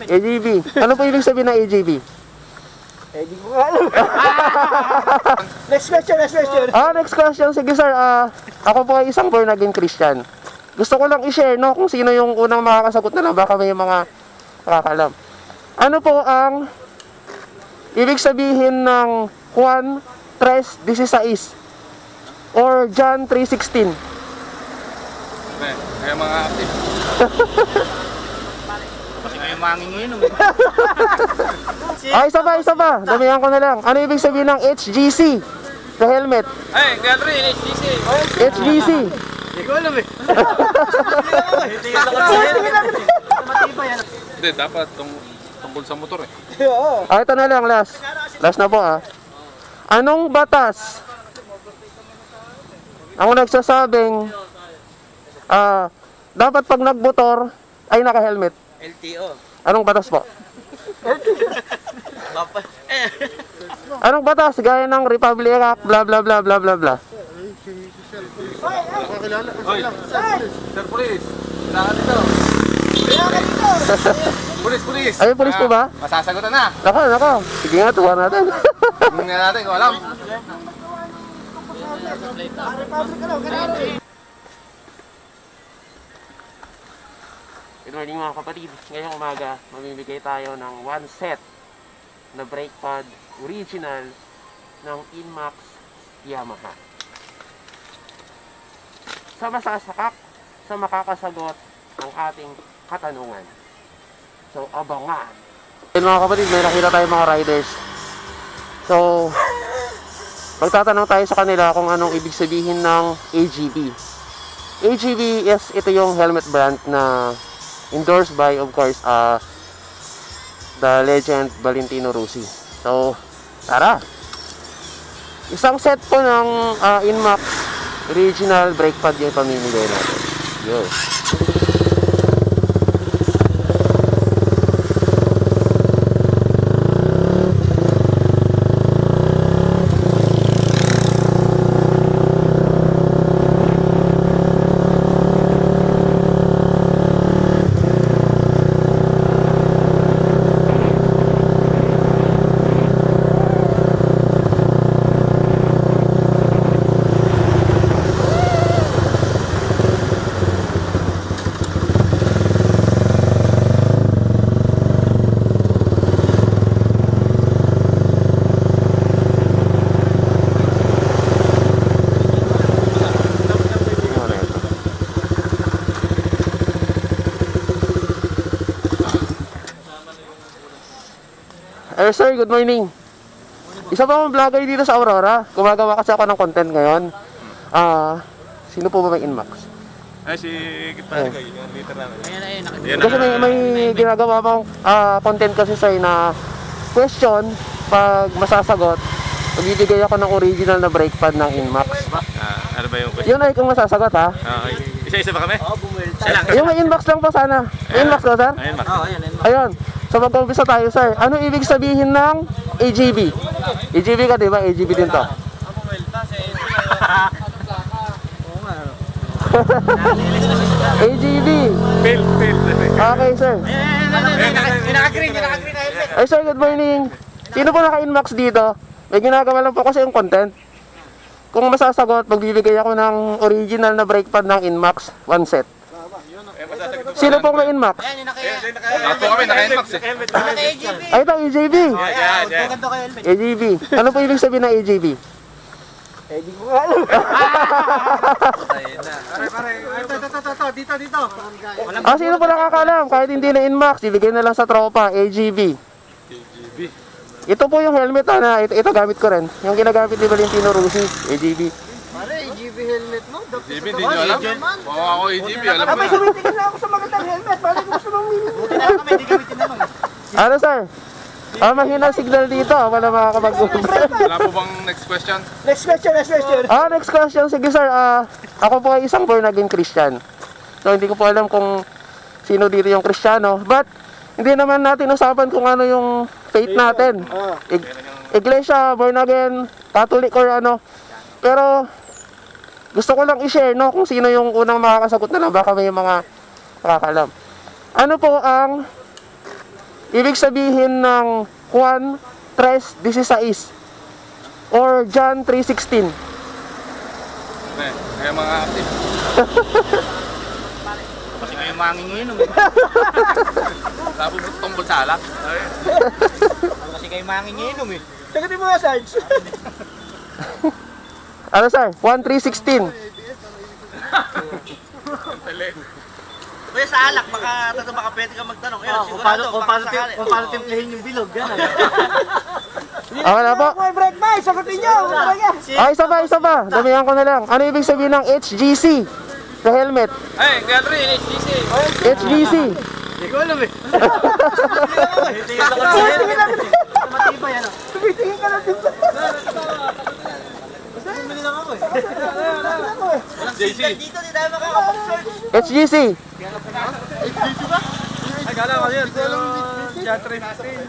AGB. Ano po ibig sabihin ng AGB? Di ko alam. Next question. Next question. Sige sir, ako po ay isang born again Christian. Gusto ko lang i-share, no, kung sino yung unang makakasagot na lang. Baka may mga nakakalam. Ano po ang ibig sabihin ng Juan 3:16 or John 3:16? Kaya mga active. Kasi kayo manginginom. Isa pa. Damihan ko na lang. Ano ibig sabihin ng HGC sa helmet? Ay, Catherine, HTC. HGC. Hindi ko alam eh. Hindi, dapat tungkol sa motor eh. Ito na lang, last. Last na po Anong batas ang nagsasabing dapat pag nagmotor ay naka-helmet? LTO. Anong batas po? Anong batas? Gaya ng Republic Act, bla bla bla bla bla bla. Oy, Sir Police, kailangan dito. Police. Ay, police po ba? Masasagutan na. Nako. Sige nga, tuwa natin. Tingnan natin kung alam. Good morning mga kapatid. Ngayong umaga, mamimigay tayo ng one set na brake pad original ng Inmax Yamaha. Sa masasakak, sa makakasagot ng ating katanungan. So, abangan. Mga kapatid, may nakita tayo mga riders. So, magtatanong tayo sa kanila kung anong ibig sabihin ng AGB. AGB, yes, ito yung helmet brand na endorsed by, of course, the legend Valentino Rossi. So, tara! Isang set po ng Inmax original brake pad yung pamimigay natin. Yo! Sir, good morning. Isa pa akong vlogger dito sa Aurora. Gumagawa kasi ako ng content ngayon. Sino po ba may Inmax? Ay, si Gitpari kayo, yung liter namin. Kasi may ginagawa akong content kasi sir na question. Pag masasagot, magbibigay ako ng original na brake pad ng Inmax. Ano ba yung question? Yun ay kung masasagot ha. Isa-isa ba kami? Oo, bumuelta. Yung may Inmax lang po sana. May Inmax ko sir? Ayun, Max. Ayun. So mag-umpisa tayo sir. Ano ibig sabihin ng AGB? AGB ka diba? AGB din to. AGB. Fail. Okay sir. Kinaka-green na helmet. Ay sir, good morning. Sino po naka-Inmax dito? May ginagawa lang po kasi yung content. Kung masasagot, magbibigay ako ng original na brake pad ng Inmax, one set. Sino pong may Inmax? Ako kami, naka-Inmax eh. Ay ito, AGB. AGB. Ano po ibig sabihin ng AGB? Di ko alam. Dito. Sino po nakakalam? Kahit hindi na Inmax, ibigay na lang sa tropa, AGB. Ito po yung helmet na ito gamit ko rin. Yung ginagamit ni Valentino Rossi, AGB. Pare, AGB helmet mo. AGB, hindi nyo alam? Oo, ako AGB, alam ko Abay, na. sumitingin na ako sa magandang helmet. Pare, gusto mong mini. Buti na lang kami, hindi gamitin naman. Ano sir? Mahina signal dito. Wala makakapag-umpisa. Wala po bang next question? Next question. Next question. Sige sir. Ako po ay isang born again Christian. So hindi ko po alam kung sino dito yung Kristiyano. But hindi naman natin usapan kung ano yung faith natin. Iglesia, born again, Catholic or ano. Pero gusto ko lang i-share, no, kung sino yung unang makakasagot na lang. Baka may mga nakakalam. Ano po ang ibig sabihin ng Juan 3:16 or John 3:16? Kaya mga active. Kasi kayo manginginom. Tapos tungkol sa alak. Kasi kayo manginginom eh. Sagutin mo nga, Sarge. Ano sir? Juan 3:16. Kuya, sa alak, baka pwede ka magtanong. Ayun, sigurado, kung paano timplahin yung bilog. Gano'n. Okay na po. May break ba? Sagutin nyo. Ah, isa pa. Damihan ko na lang. Ano ibig sabihin ng HGC sa helmet? Hey, kaya rin, HTC. HGC. Hindi ko alam eh. Tumitingin lang. Matibay ano? Tumitingin ka lang din. Basta bumili lang ako eh. JC. Dito, di tayo makakapag-search. HGC. Ay, kala ko yan. John 3:16.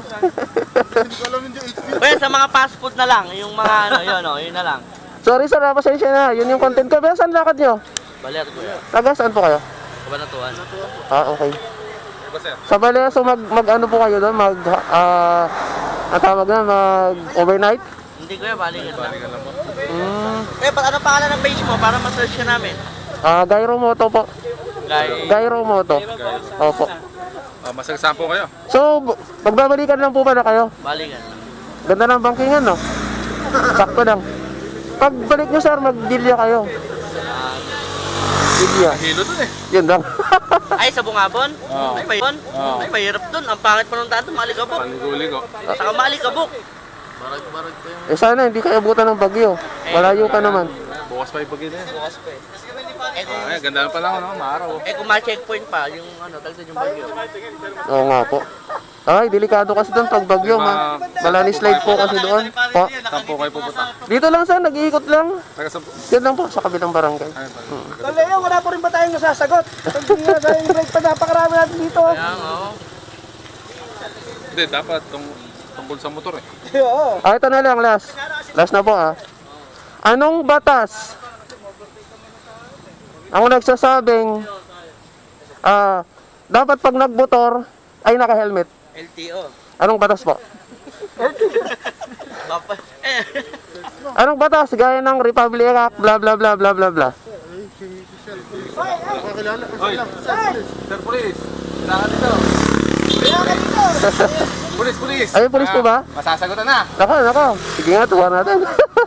Kuya, sa mga fast food na lang, yung mga ano, yun na lang. Sorry sir, pasensya na. Yun yung content ko. Pero saan lakad nyo? Baler, kuya. Taga saan po kayo? Kabanatuan. Ah, okay. Diba, sir? Sa Balea, so mag ano po kayo doon? Ang tawag na, overnight? Hindi kuya, balikan lang. Balikan lang po. Kuya, ano pangalan ng page mo para ma-search ka namin? Gyro Moto po. Gyro Moto. Opo. Masagsampo kayo. So, magbabalikan lang po pala kayo. Balikan lang. Ganda ng bangkingan, no? Sakto lang. Pagbalik nyo, sir, mag-dilya kayo. Dilya. Hilo dun eh. Yun lang. Ay, sa Bungabon? Oo. Ay, mahirap dun. Ang pangit pa nung daan, maalikabok. Paniguligo. Saka maalikabok. Eh, sana hindi kayo abutan ng bagyo. Malayo pa naman. Bukas pa yung pagin eh. Bukas pa eh. Ay, ganda na pala ako, no? Maaraw. Kung ma-checkpoint pa, yung dagdag yung bagyo. Oo nga po. Ay, delikado kasi doon pag bagyo. Malani-slide po kasi doon. Po. Saan po kayo pupunta? Dito lang, sir. Nag-iikot lang. Taga saan po? Yan lang po, sa kabilang barangay. Ayun, taga. Kaleo, wala pa rin ba tayong nasasagot? Hindi nga tayo break pa, napakarami natin dito. Kaya nga, Hindi, dapat tungkol sa motor eh. oo. Ah, ito na lang, last. Last na po, ah. Anong batas ang nagsasabing dapat pag nagmotor ay naka-helmet? LTO. Anong batas po? Bapa. Anong batas? Gaya ng Republic Act, bla bla bla bla bla bla. Hoy, Sir Police. Kailangan dito. Police. Ay, police po ba? Masasagutan na. Nako. Sige nga, tuwa natin.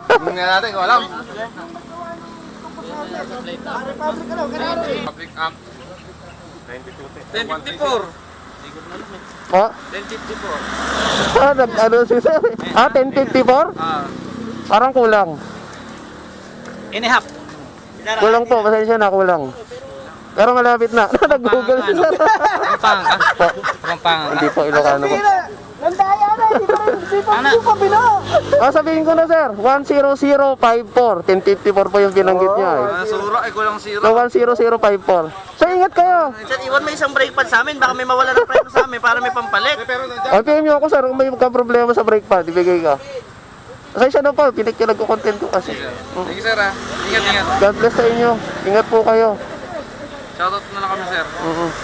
Tingnan natin kung alam. Public Act 1054. Po? 1054. Ano si sir? 1054? Parang kulang. Inihap. Kulang po, pasensya na, kulang. Pero malapit na. Nag-google si sir. Po. Hindi po, Ilocano po. Nandaya na, hindi pa bino. Sabihin ko na sir, 10054, 1054 po yung binanggit niya eh. Sura ay kulang zero. So 10054. So ingat kayo. Sir, iwan mo isang brake pad sa amin, baka may mawala ng preno sa amin para may pampalit. Pero nandiyan. O, PM nyo ako sir, kung may problema sa brake pad, ibigay ka. Pasensya na po, pinagkilag ko content ko kasi. Thank you, sir, ha. Ingat. God bless sa inyo. Ingat po kayo. Shoutout na lang kami, sir.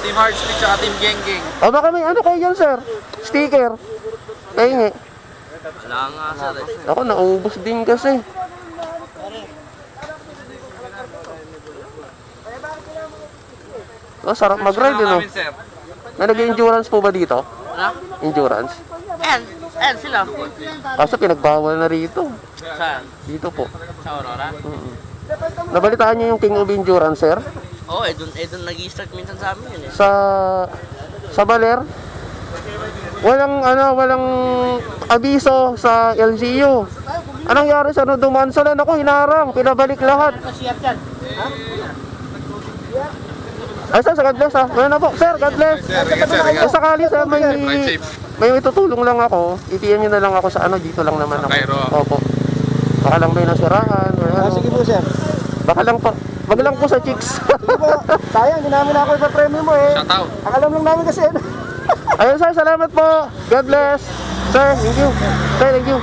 Team Heartbeat tsaka Team Geng. O baka may ano kayo dyan sir? Sticker. Pahingi. Wala nga, sir. Ako, naubos din kasi. Oh, sarap mag-ride, no? Sir. May nag-endurance po ba dito? Ano? Endurance? And sila. Kaso pinagbawal na rito. Saan? Dito po. Sa Aurora? Nabalitaan niyo yung King of Endurance, sir? Oo, doon nag-i-start minsan sa amin yun eh. Sa Baler? Walang abiso sa LGU. Anong nangyari sa dumaan sila? Ako, hinarang, pinabalik lahat. Ay, sir, God bless ha. Ano na po, sir, God bless. Sir, ingat, sir. Kung sakali, sir, Ride safe. may itutulong lang ako. I-PM nyo na lang ako sa dito lang naman ako. Cairo. Opo. Baka lang may nasirahan. Or ano. Sige po, sir. Baka lang po. Wag lang po sa chicks. Sayang, hindi namin ako ipa-premium mo eh. Shoutout. Ang alam lang namin kasi. Ayun, sir, salamat po. God bless. Sir, thank you. Sir, thank you.